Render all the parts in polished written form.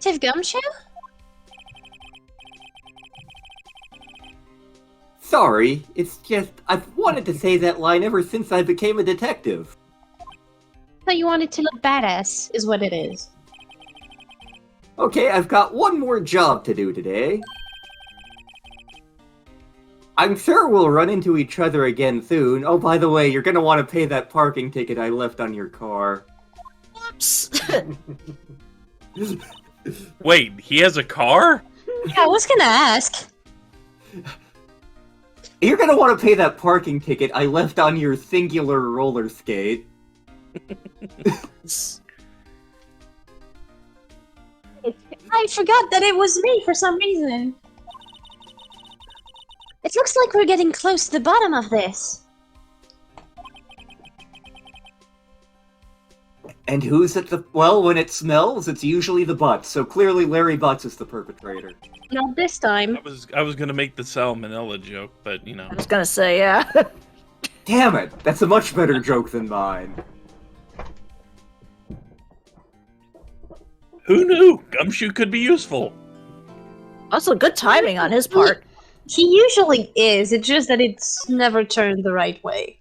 Detective Gumshoe? Sorry, it's just I've wanted to say that line ever since I became a detective. I thought you wanted to look badass, is what it is. Okay, I've got one more job to do today. I'm sure we'll run into each other again soon. Oh, by the way, you're gonna want to pay that parking ticket I left on your car. Whoops. Wait, he has a car? Yeah, I was gonna ask. You're gonna want to pay that parking ticket I left on your singular roller skate. I forgot that it was me for some reason. It looks like we're getting close to the bottom of this. And who's at the... Well, when it smells, it's usually the Butts, so clearly Larry Butts is the perpetrator. Not this time. I was gonna make the salmonella joke, but you know. I was gonna say, yeah. Damn it! That's a much better joke than mine. Who knew? Gumshoe could be useful. Also, good timing on his part. He usually is, it's just that it's never turned the right way.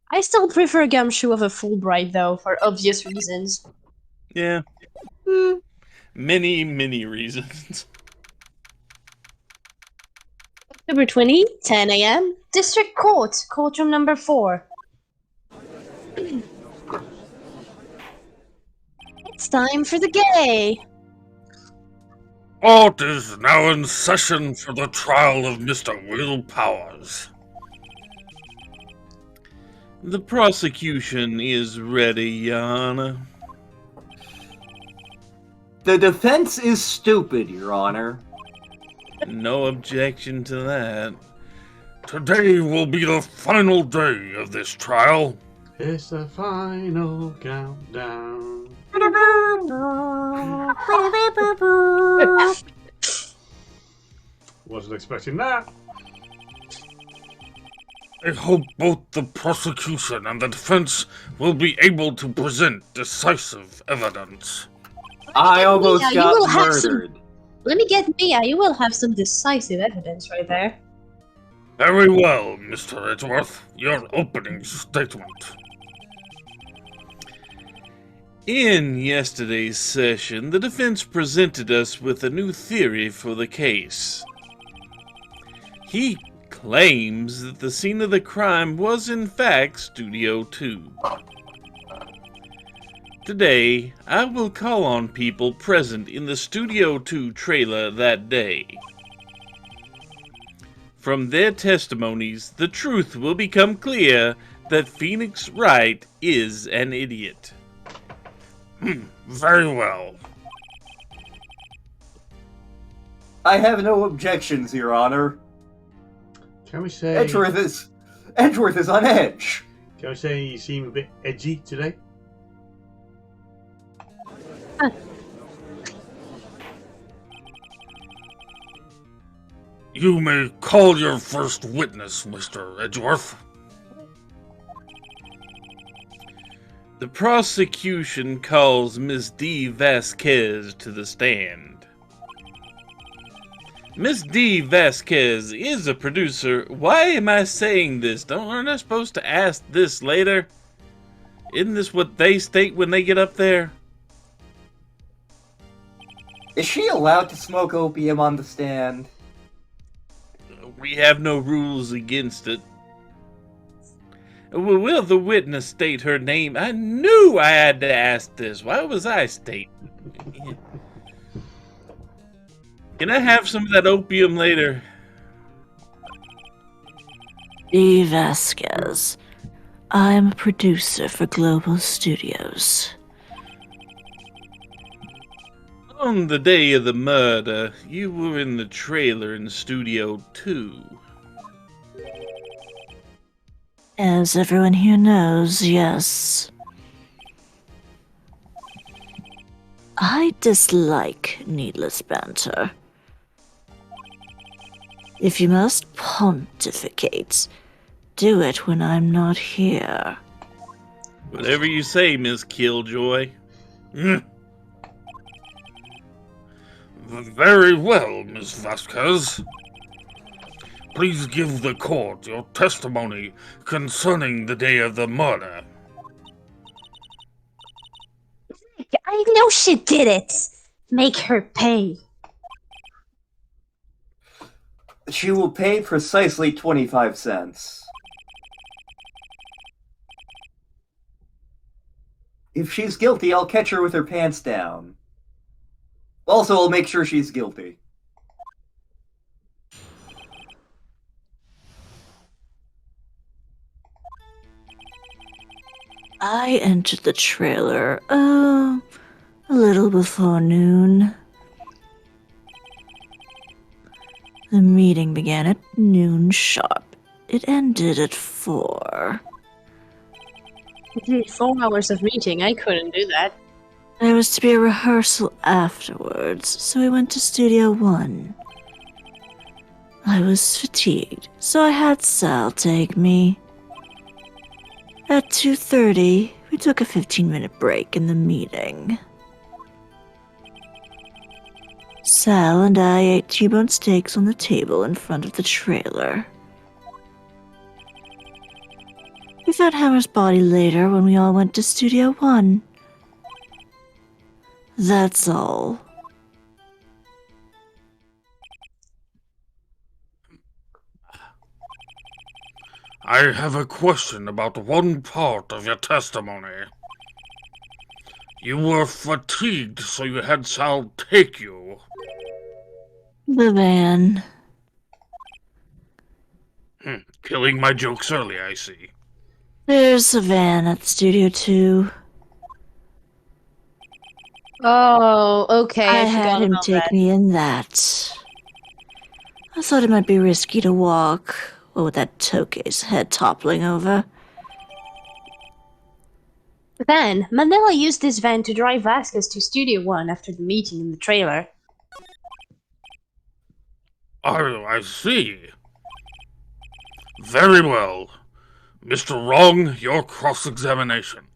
I still prefer Gumshoe over Fulbright, though, for obvious reasons. Yeah. Many, many reasons. October 20, 10 a.m. District Court, courtroom number 4. It's time for the gay. Court is now in session for the trial of Mr. Will Powers. The prosecution is ready, Your Honor. The defense is stupid, Your Honor. No objection to that. Today will be the final day of this trial. It's the final countdown. Wasn't expecting that. I hope both the prosecution and the defense will be able to present decisive evidence. I almost Mia, got murdered. Let me get Mia, you will have some decisive evidence right there. Very well, Mr. Edgeworth. Your opening statement. In yesterday's session, the defense presented us with a new theory for the case. He claims that the scene of the crime was in fact Studio 2. Today, I will call on people present in the Studio 2 trailer that day. From their testimonies, the truth will become clear that Phoenix Wright is an idiot. Very well. I have no objections, Your Honor. Can we say Edgeworth is on edge. Can we say you seem a bit edgy today? You may call your first witness, Mr. Edgeworth. The prosecution calls Miss D. Vasquez to the stand. Miss D. Vasquez is a producer. Why am I saying this? Aren't I supposed to ask this later? Isn't this what they state when they get up there? Is she allowed to smoke opium on the stand? We have no rules against it. Will the witness state her name? I knew I had to ask this. Why was I stating? Can I have some of that opium later? D. Vasquez. I'm a producer for Global Studios. On the day of the murder, you were in the trailer in Studio 2. As everyone here knows, yes. I dislike needless banter. If you must pontificate, do it when I'm not here. Whatever you say, Miss Killjoy. Mm. Very well, Miss Vasquez. Please give the court your testimony concerning the day of the murder. I know she did it. Make her pay. She will pay precisely 25 cents. If she's guilty, I'll catch her with her pants down. Also, I'll make sure she's guilty. I entered the trailer, a little before noon. The meeting began at noon sharp. It ended at 4. 4 hours of meeting. I couldn't do that. There was to be a rehearsal afterwards, so we went to Studio 1. I was fatigued, so I had Sal take me. At 2:30, we took a 15-minute break in the meeting. Sal and I ate T-bone steaks on the table in front of the trailer. We found Hammer's body later when we all went to Studio 1. That's all. I have a question about one part of your testimony. You were fatigued, so you had Sal take you. The van. Killing my jokes early, I see. There's a van at Studio 2. Oh, okay. I I had forgot him about take that. me in that. I thought it might be risky to walk, what with that Tokei's head toppling over. Then, Manila used this van to drive Vasquez to Studio 1 after the meeting in the trailer. Oh, I see. Very well. Mr. Wrong, your cross-examination.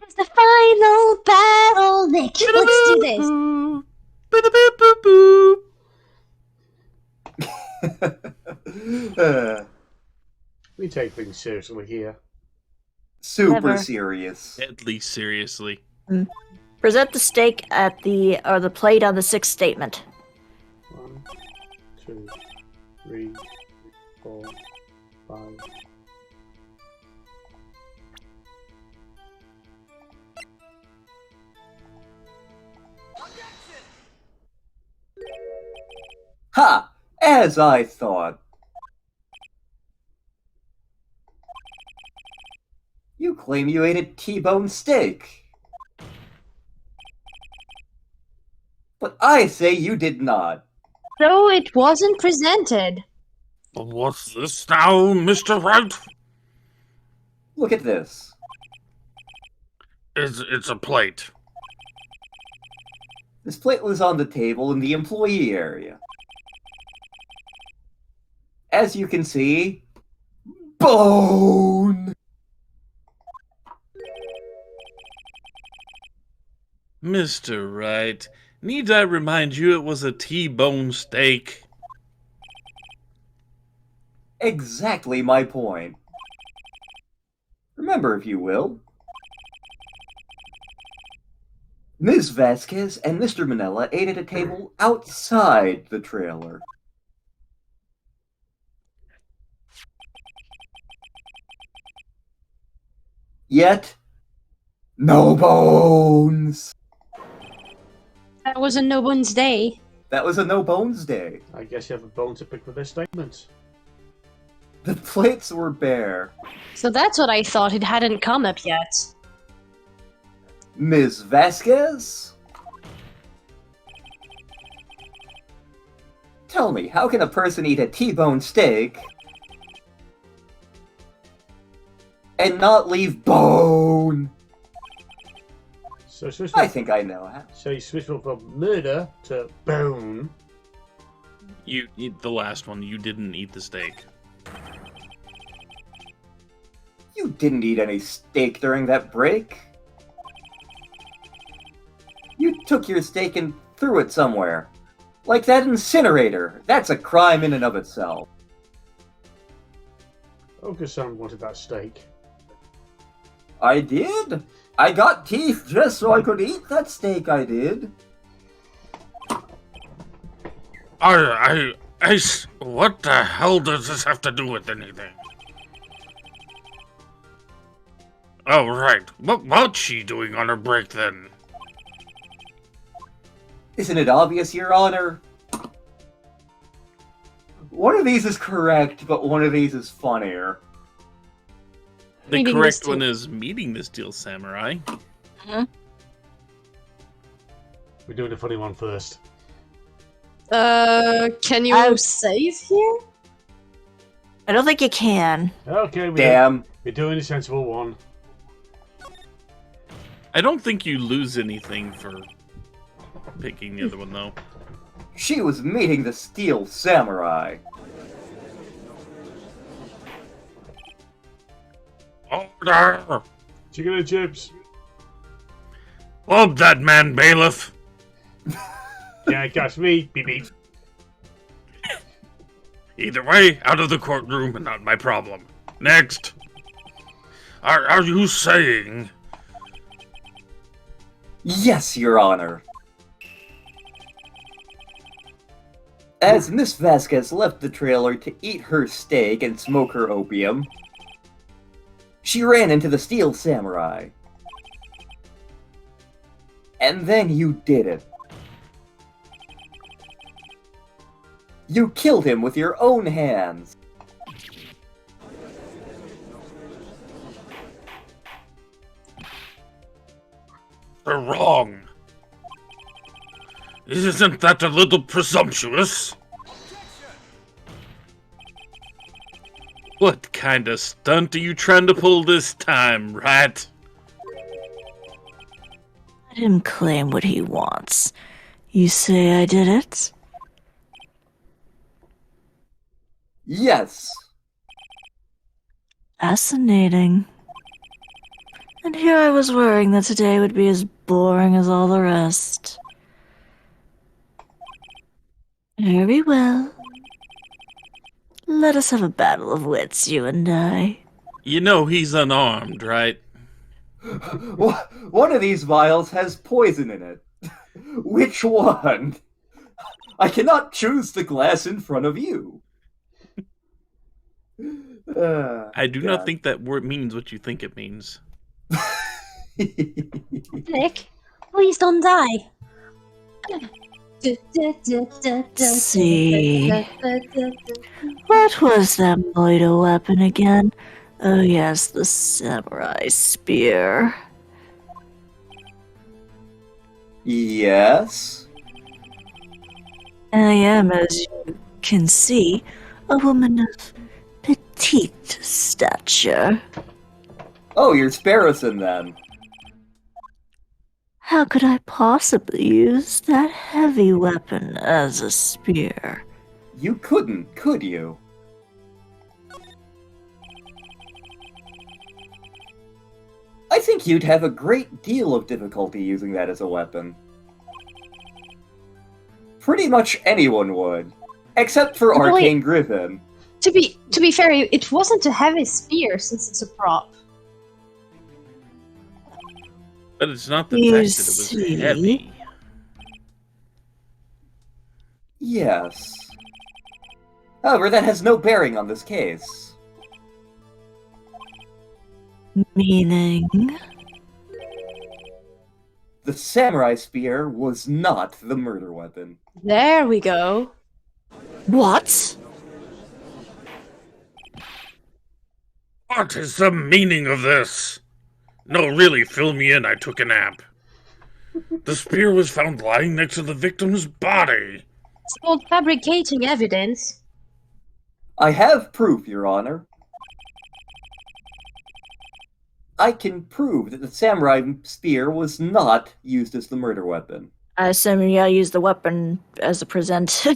It's the final battle, Nick. Let's do this. We take things seriously here. Super Never. serious. At least seriously. Present the steak at the plate on the 6th statement. 1, 2, 3, 4, 5. Ha! As I thought. You claim you ate a T-bone steak. But I say you did not. So it wasn't presented. What's this now, Mr. Wright? Look at this. It's a plate. This plate was on the table in the employee area. As you can see, bone! Mr. Wright, need I remind you it was a T-bone steak? Exactly my point. Remember, if you will, Ms. Vasquez and Mr. Manila ate at a table outside the trailer. Yet, no bones! That was a no bones day. That was a no bones day. I guess you have a bone to pick with their statements. The plates were bare. So that's what I thought. It hadn't come up yet. Ms. Vasquez? Tell me, how can a person eat a T-bone steak and not leave bone? So I think I know how. So you switch from murder to bone. You eat the last one. You didn't eat the steak. You didn't eat any steak during that break. You took your steak and threw it somewhere. Like that incinerator. That's a crime in and of itself. Oka-san wanted that steak. I did? I got teeth just so I could eat that steak, I did. What the hell does this have to do with anything? Oh, right. What's she doing on her break, then? Isn't it obvious, Your Honor? One of these is correct, but one of these is funnier. The Meeting the correct steel- one is meeting the Steel Samurai. We're doing a funny one first. Can you save here? I don't think you can. Okay, Damn. we're doing a sensible one. I don't think you lose anything for picking the other one, though. She was meeting the Steel Samurai. Order! Chicken and chips. Lob that man, bailiff! Yeah, catch me. Beep beep. Either way, out of the courtroom and not my problem. Next! Are you saying... Yes, Your Honor. As Miss Vasquez left the trailer to eat her steak and smoke her opium, she ran into the Steel Samurai. And then you did it. You killed him with your own hands. You're wrong. Isn't that a little presumptuous? What kind of stunt are you trying to pull this time, rat? Let him claim what he wants. You say I did it? Yes. Fascinating. And here I was worrying that today would be as boring as all the rest. Very well. Let us have a battle of wits, you and I. You know he's unarmed, right? One of these vials has poison in it. Which one? I cannot choose the glass in front of you. I do not God. think that word means what you think it means. Nick, please don't die. See. What was that Moito weapon again? Oh yes, the samurai spear. Yes? I am, as you can see, a woman of petite stature. Oh, you're Sparrowson then. How could I possibly use that heavy weapon as a spear? You couldn't, could you? I think you'd have a great deal of difficulty using that as a weapon. Pretty much anyone would. Except for Really? Arcane Griffin. To be fair, it wasn't a heavy spear since it's a prop. But it's not the You fact that it was see? heavy. Yes. However, that has no bearing on this case. Meaning? The samurai spear was not the murder weapon. There we go. What? What is the meaning of this? No, really, fill me in. I took a nap. The spear was found lying next to the victim's body. It's called fabricating evidence. I have proof, Your Honor. I can prove that the samurai spear was not used as the murder weapon. I assume you use the weapon as a present.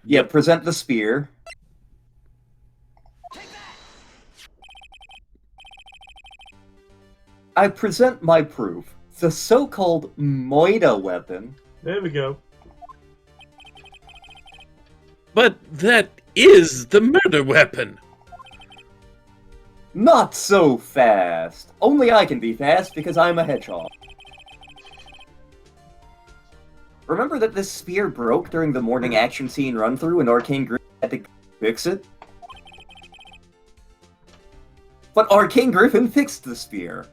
Yeah, present the spear. I present my proof. The so-called Moida weapon. There we go. But that is the murder weapon. Not so fast. Only I can be fast because I'm a hedgehog. Remember that this spear broke during the morning action scene run-through and Arcane Griffin had to fix it? But Arcane Griffin fixed the spear.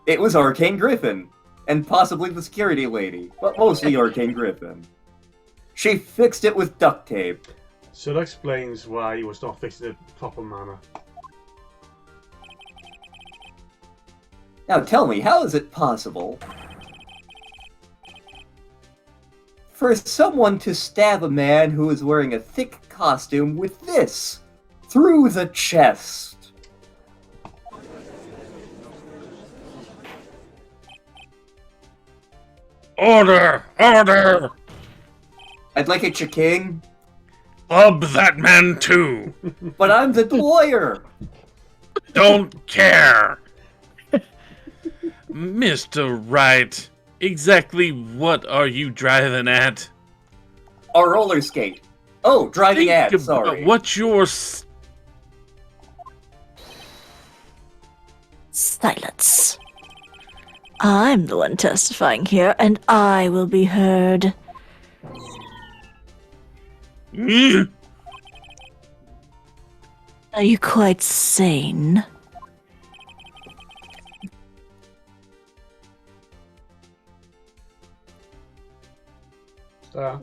It was Arcane Griffin, and possibly the security lady, but mostly Arcane Griffin. She fixed it with duct tape. So that explains why he was not fixed in a proper manner. Now tell me, how is it possible for someone to stab a man who is wearing a thick costume with this through the chest? Order! Order! I'd like a cha-king, Club that man too! but I'm the lawyer! Don't care! Mr. Wright, exactly what are you driving at? A roller skate. Oh, driving Think at, sorry. about what your Silence. I'm the one testifying here, and I will be heard. Are you quite sane? Star.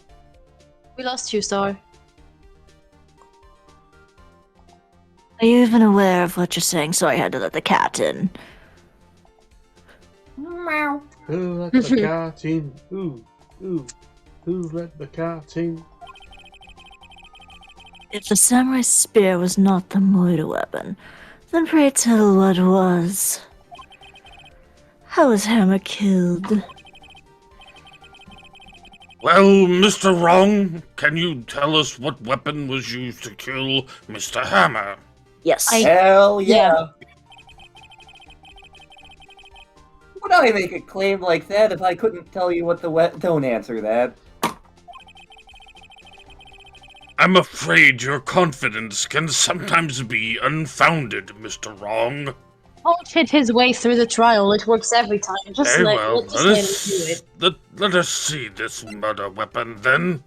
We lost you, Star. Are you even aware of what you're saying? Sorry, I had to let the cat in. Who let the cat in? Who let the cat in? If the samurai spear was not the Moida weapon, then pray tell what was. How was Hammer killed? Well, Mr. Wrong, can you tell us what weapon was used to kill Mr. Hammer? Yes. Hell yeah. Yeah. Would I make a claim like that if I couldn't tell you what the Don't answer that. I'm afraid your confidence can sometimes be unfounded, Mr. Wrong. Bullshit his way through the trial. It works every time. Just Very let, well, just let him do it. let us see this murder weapon then.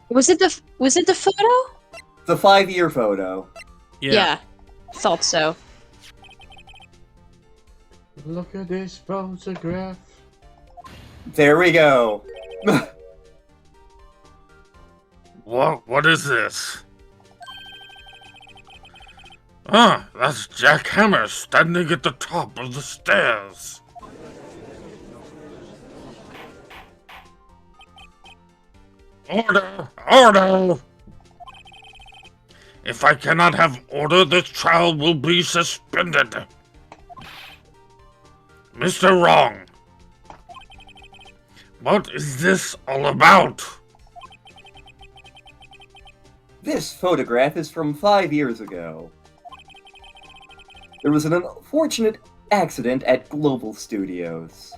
Was it the photo? The 5-year photo. Yeah. Thought so. Look at this photograph. There we go. What is this? Ah, that's Jack Hammer standing at the top of the stairs. Order! Order! If I cannot have order, this trial will be suspended. Mr. Wrong, what is this all about? This photograph is from 5 years ago. There was an unfortunate accident at Global Studios.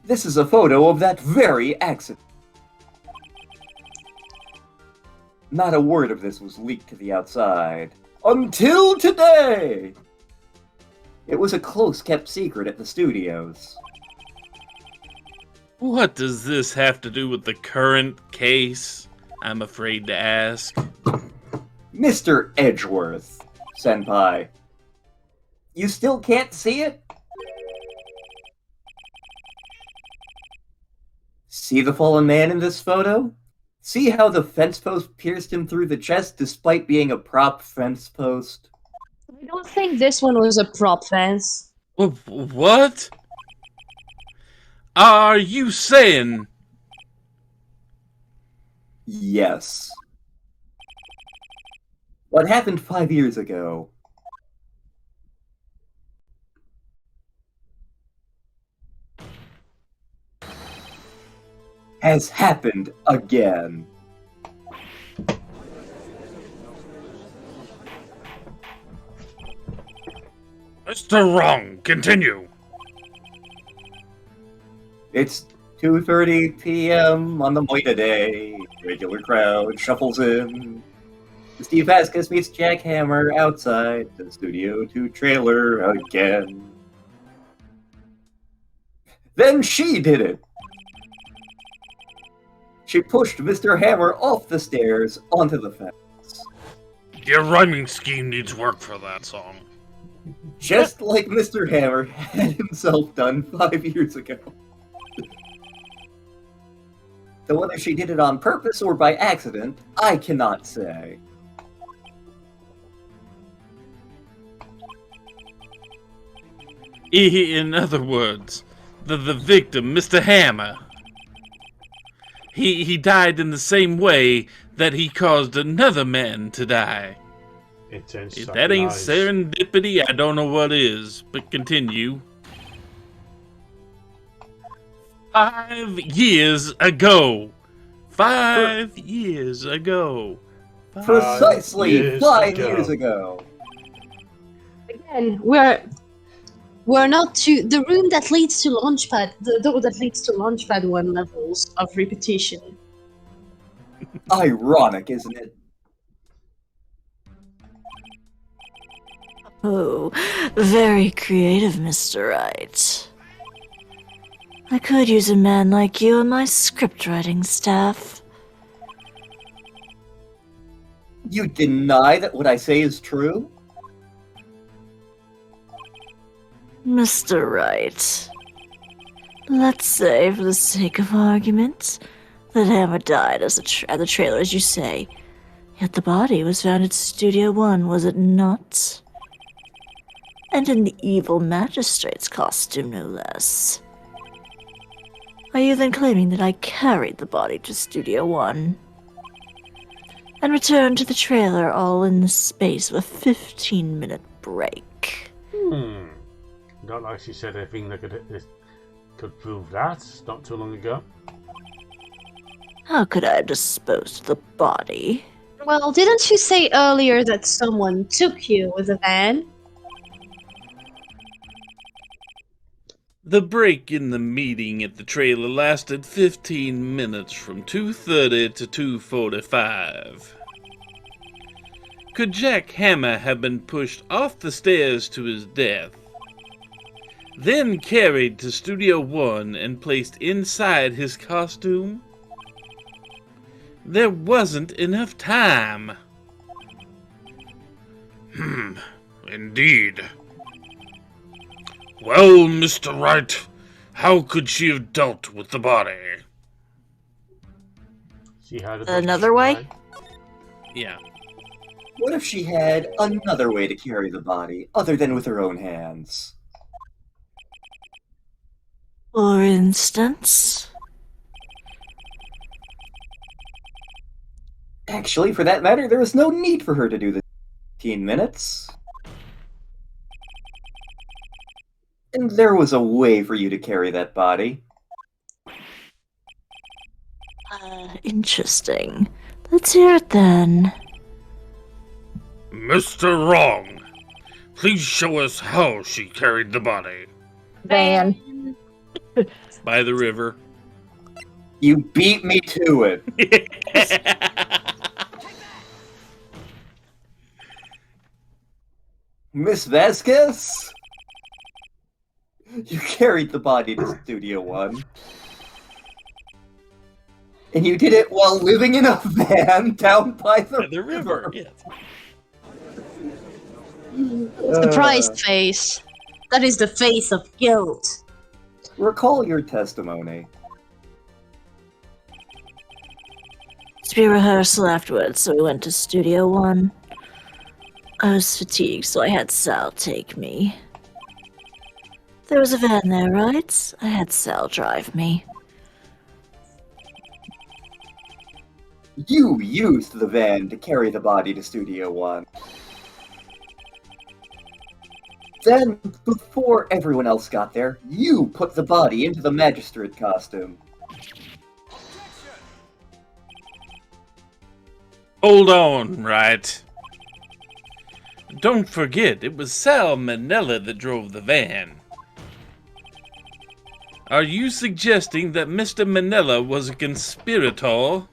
This is a photo of that very accident. Not a word of this was leaked to the outside. Until today! It was a close-kept secret at the studios. What does this have to do with the current case? I'm afraid to ask. Mr. Edgeworth, senpai. You still can't see it? See the fallen man in this photo? See how the fence post pierced him through the chest despite being a prop fence post? I don't think this one was a prop fence. What? Are you saying? Yes. What happened 5 years ago has happened again. Mr. Wrong, continue. It's 2:30 p.m. on the Moita Day. Regular crowd shuffles in. Steve Vasquez meets Jack Hammer outside the Studio 2 trailer again. Then she did it! She pushed Mr. Hammer off the stairs onto the fence. Your rhyming scheme needs work for that song. Just like Mr. Hammer had himself done 5 years ago. So whether she did it on purpose or by accident, I cannot say. In other words, the victim, Mr. Hammer, he died in the same way that he caused another man to die. If that ain't serendipity, I don't know what is. But continue. 5 years ago. 5 years ago. Precisely 5 years ago. Again, we're not to the room that leads to Launchpad, the door that leads to Launchpad 1 levels of repetition. Ironic, isn't it? Oh, very creative, Mr. Wright. I could use a man like you in my script writing staff. You deny that what I say is true? Mr. Wright, let's say, for the sake of argument, that Hammer died at the trailer, as you say. Yet the body was found at Studio 1, was it not? And in the evil magistrate's costume, no less. Are you then claiming that I carried the body to Studio 1? And returned to the trailer all in the space of a 15-minute break? Not like she said anything that could prove that not too long ago. How could I have disposed of the body? Well, didn't you say earlier that someone took you with a van? The break in the meeting at the trailer lasted 15 minutes from 2:30 to 2:45. Could Jack Hammer have been pushed off the stairs to his death, then carried to Studio 1 and placed inside his costume? There wasn't enough time. Indeed. Well, Mr. Wright, how could she have dealt with the body? She had Another way? right? Yeah. What if she had another way to carry the body, other than with her own hands? For instance? Actually, for that matter, there was no need for her to do the 15 minutes. And there was a way for you to carry that body. Interesting. Let's hear it then. Mr. Wrong, please show us how she carried the body. Van. By the river. You beat me to it. Miss Vasquez? You carried the body to Studio 1. And you did it while living in a van down by the river. Yes. Surprised face. That is the face of guilt. Recall your testimony. To be rehearsal afterwards, so we went to Studio 1. I was fatigued, so I had Sal take me. There was a van there, right? I had Sal drive me. You used the van to carry the body to Studio 1. Then, before everyone else got there, you put the body into the magistrate costume. Hold on, right? Don't forget, it was Sal Manella that drove the van. Are you suggesting that Mr. Manella was a conspirator?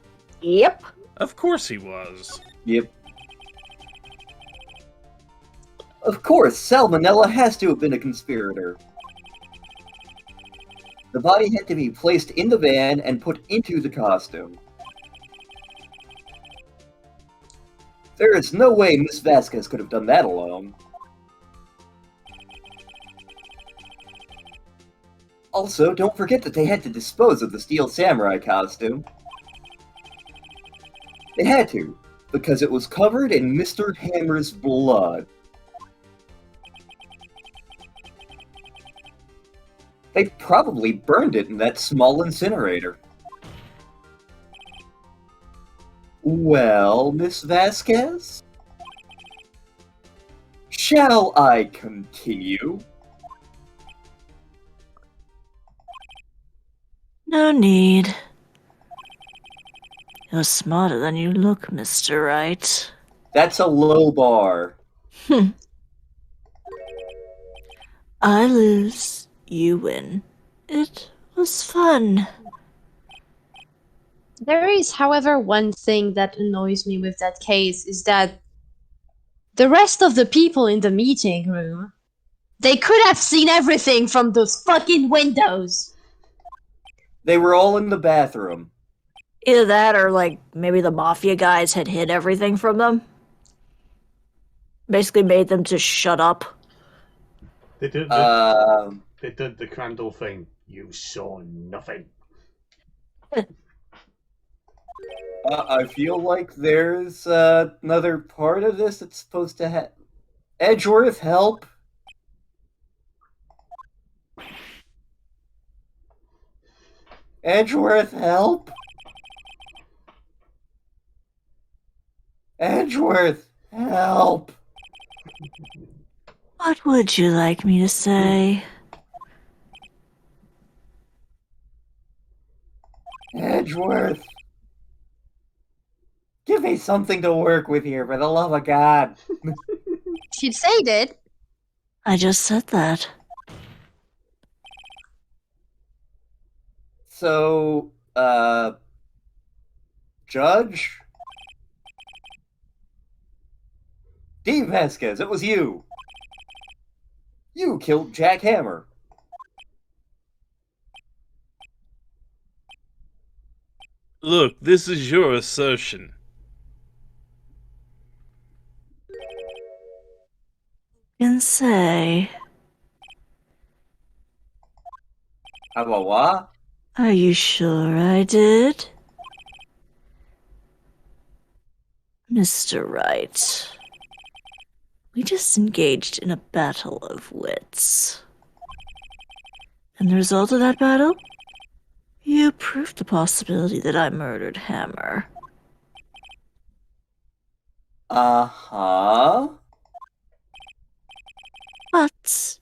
Yep. Of course he was. Yep. Of course, Salmonella has to have been a conspirator. The body had to be placed in the van and put into the costume. There is no way Miss Vasquez could have done that alone. Also, don't forget that they had to dispose of the Steel Samurai costume. They had to, because it was covered in Mr. Hammer's blood. They probably burned it in that small incinerator. Well, Miss Vasquez? Shall I continue? No need. You're smarter than you look, Mr. Wright. That's a low bar. I lose, you win. It was fun. There is, however, one thing that annoys me with that case is that the rest of the people in the meeting room, they could have seen everything from those fucking windows. They were all in the bathroom. Either that or, like, maybe the Mafia guys had hid everything from them. Basically made them just shut up. They did the Crandall thing. You saw nothing. I feel like there's another part of this that's supposed to have... Edgeworth, help! Edgeworth, help! Edgeworth, help! What would you like me to say? Edgeworth! Give me something to work with here, for the love of God! She'd say it. I just said that. So, Judge? D. Vasquez, it was you! You killed Jack Hammer. Look, this is your assertion. Can say. What? Are you sure I did? Mr. Wright. We just engaged in a battle of wits. And the result of that battle? You proved the possibility that I murdered Hammer. Uh-huh. But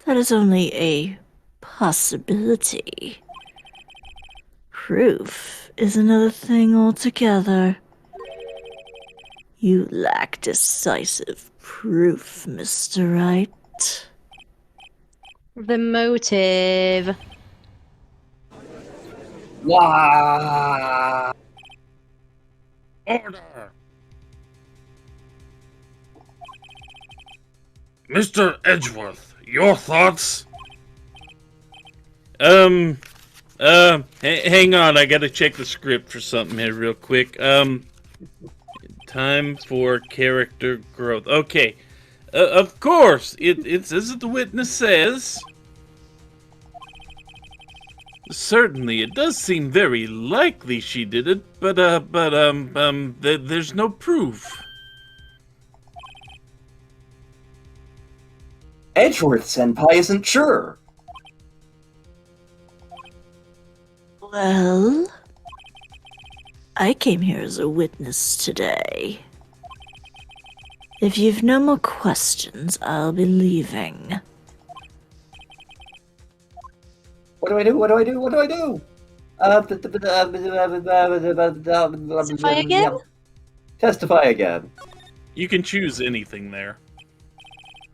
that is only a possibility. Proof is another thing altogether. You lack decisive proof, Mr. Wright. The motive. Wow. Order! Mr. Edgeworth, your thoughts? Hang on, I gotta check the script for something here real quick. Time for character growth. Okay, of course, it's as the witness says. Certainly, it does seem very likely she did it, but there's no proof. Edgeworth-senpai isn't sure. Well, I came here as a witness today. If you've no more questions, I'll be leaving. What do I do? What do I do? What do I do? Testify again? Testify again. You can choose anything there.